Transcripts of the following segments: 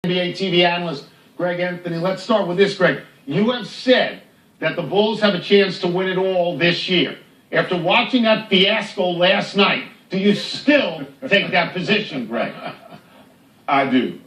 NBA TV analyst Greg Anthony. Let's start with this, Greg. You have said that the Bulls have a chance to win it all this year. After watching that fiasco last night, do you still take that position, Greg? I do.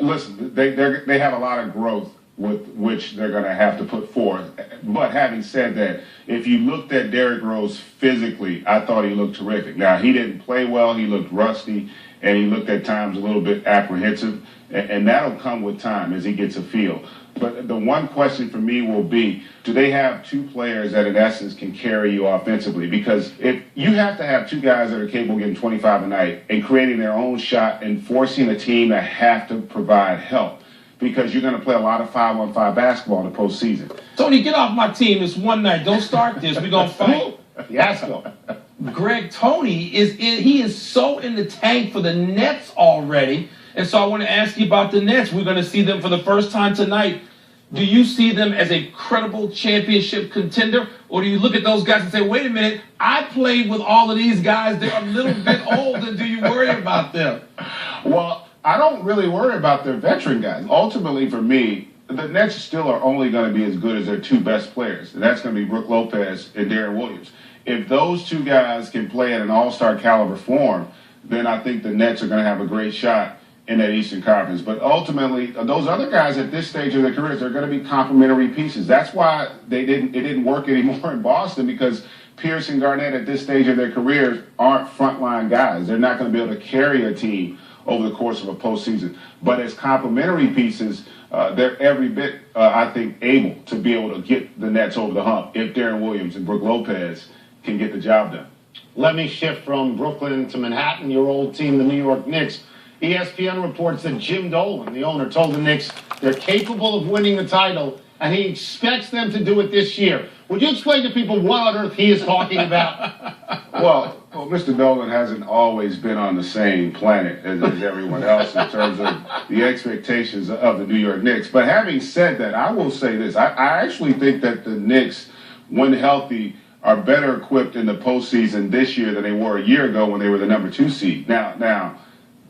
Listen, they have a lot of growth with which they're going to have to put forth. But having said that, if you looked at Derrick Rose physically, I thought he looked terrific. Now, he didn't play well. He looked rusty, and he looked at times a little bit apprehensive. And that'll come with time as he gets a feel. But the one question for me will be, do they have two players that in essence can carry you offensively? Because if you have to have two guys that are capable of getting 25 a night and creating their own shot and forcing a team to have to provide help, because you're going to play a lot of 5-on-5 basketball in the postseason. Tony, get off my team this one night. Don't start this. We're going to fight. Fiasco. Greg, Tony, he is so in the tank for the Nets already. And so I want to ask you about the Nets. We're going to see them for the first time tonight. Do you see them as a credible championship contender? Or do you look at those guys and say, wait a minute, I played with all of these guys. They're a little bit old, and do you worry about them? Well, I don't really worry about their veteran guys. Ultimately, for me, the Nets still are only going to be as good as their two best players, and that's going to be Brook Lopez and Darren Williams. If those two guys can play at an all-star caliber form, then I think the Nets are going to have a great shot in that Eastern Conference. But ultimately, those other guys at this stage of their careers are going to be complementary pieces. That's why it didn't work anymore in Boston, because Pierce and Garnett at this stage of their careers aren't frontline guys. They're not going to be able to carry a team over the course of a postseason. But as complementary pieces, they're every bit, I think, able to be able to get the Nets over the hump if Darren Williams and Brook Lopez can get the job done. Let me shift from Brooklyn to Manhattan, your old team, the New York Knicks. ESPN reports that Jim Dolan, the owner, told the Knicks they're capable of winning the title, and he expects them to do it this year. Would you explain to people what on earth he is talking about? Well, Mr. Dolan hasn't always been on the same planet as everyone else in terms of the expectations of the New York Knicks. But having said that, I will say this. I actually think that the Knicks, when healthy, are better equipped in the postseason this year than they were a year ago when they were the number 2 seed. Now,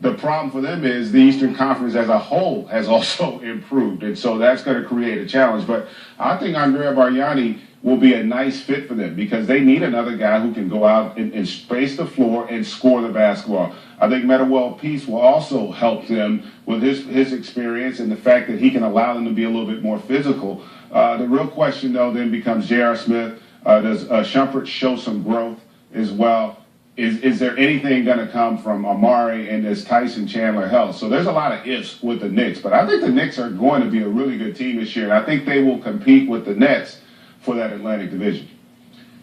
the problem for them is the Eastern Conference as a whole has also improved, and so that's going to create a challenge. But I think Andrea Bargnani will be a nice fit for them because they need another guy who can go out and space the floor and score the basketball. I think Metta World Peace will also help them with his experience and the fact that he can allow them to be a little bit more physical. The real question, though, then becomes J.R. Smith. Does Shumpert show some growth as well? Is there anything going to come from Amari and this Tyson Chandler health? So there's a lot of ifs with the Knicks, but I think the Knicks are going to be a really good team this year, and I think they will compete with the Nets for that Atlantic Division.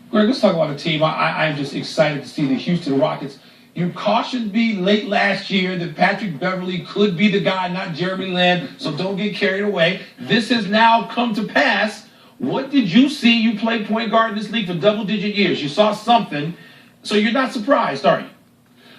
Greg, let's talk about a team. I'm just excited to see the Houston Rockets. You cautioned me late last year that Patrick Beverley could be the guy, not Jeremy Lin, so don't get carried away. This has now come to pass. What did you see? You played point guard in this league for double-digit years. You saw something, so you're not surprised, are you?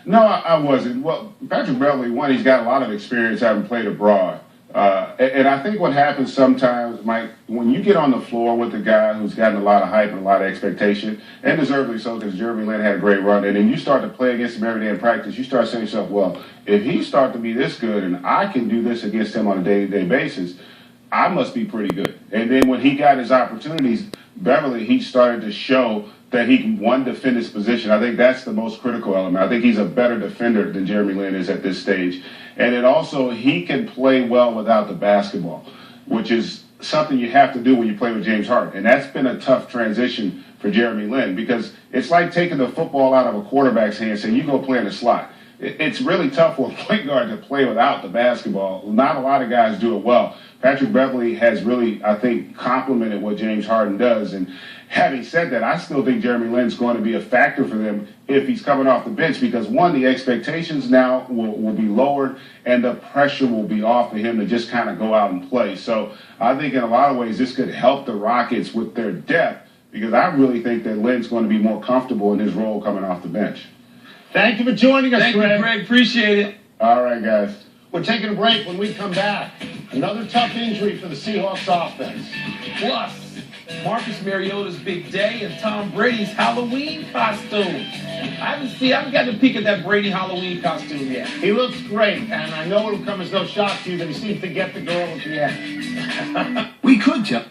No, I wasn't. Well, Patrick Beverley, one, he's got a lot of experience having played abroad. And I think what happens sometimes, Mike, when you get on the floor with a guy who's gotten a lot of hype and a lot of expectation, and deservedly so because Jeremy Lin had a great run, and then you start to play against him every day in practice, you start saying to yourself, well, if he starts to be this good and I can do this against him on a day-to-day basis, I must be pretty good. And then when he got his opportunities, Beverley, he started to show that he can, one, defend his position. I think that's the most critical element. I think he's a better defender than Jeremy Lin is at this stage. And then also, he can play well without the basketball, which is something you have to do when you play with James Harden. And that's been a tough transition for Jeremy Lin because it's like taking the football out of a quarterback's hand and saying, you go play in the slot. It's really tough for a point guard to play without the basketball. Not a lot of guys do it well. Patrick Beverley has really, I think, complemented what James Harden does. And having said that, I still think Jeremy Lin's going to be a factor for them if he's coming off the bench because, one, the expectations now will be lowered and the pressure will be off for him to just kind of go out and play. So I think in a lot of ways this could help the Rockets with their depth because I really think that Lin's going to be more comfortable in his role coming off the bench. Thank you for joining us, Greg. Thank you, Greg. Appreciate it. All right, guys. We're taking a break. When we come back, another tough injury for the Seahawks offense. Plus, Marcus Mariota's big day and Tom Brady's Halloween costume. I haven't gotten a peek at that Brady Halloween costume yet. He looks great, and I know it'll come as no shock to you that he seems to get the girl at the end. We could tell.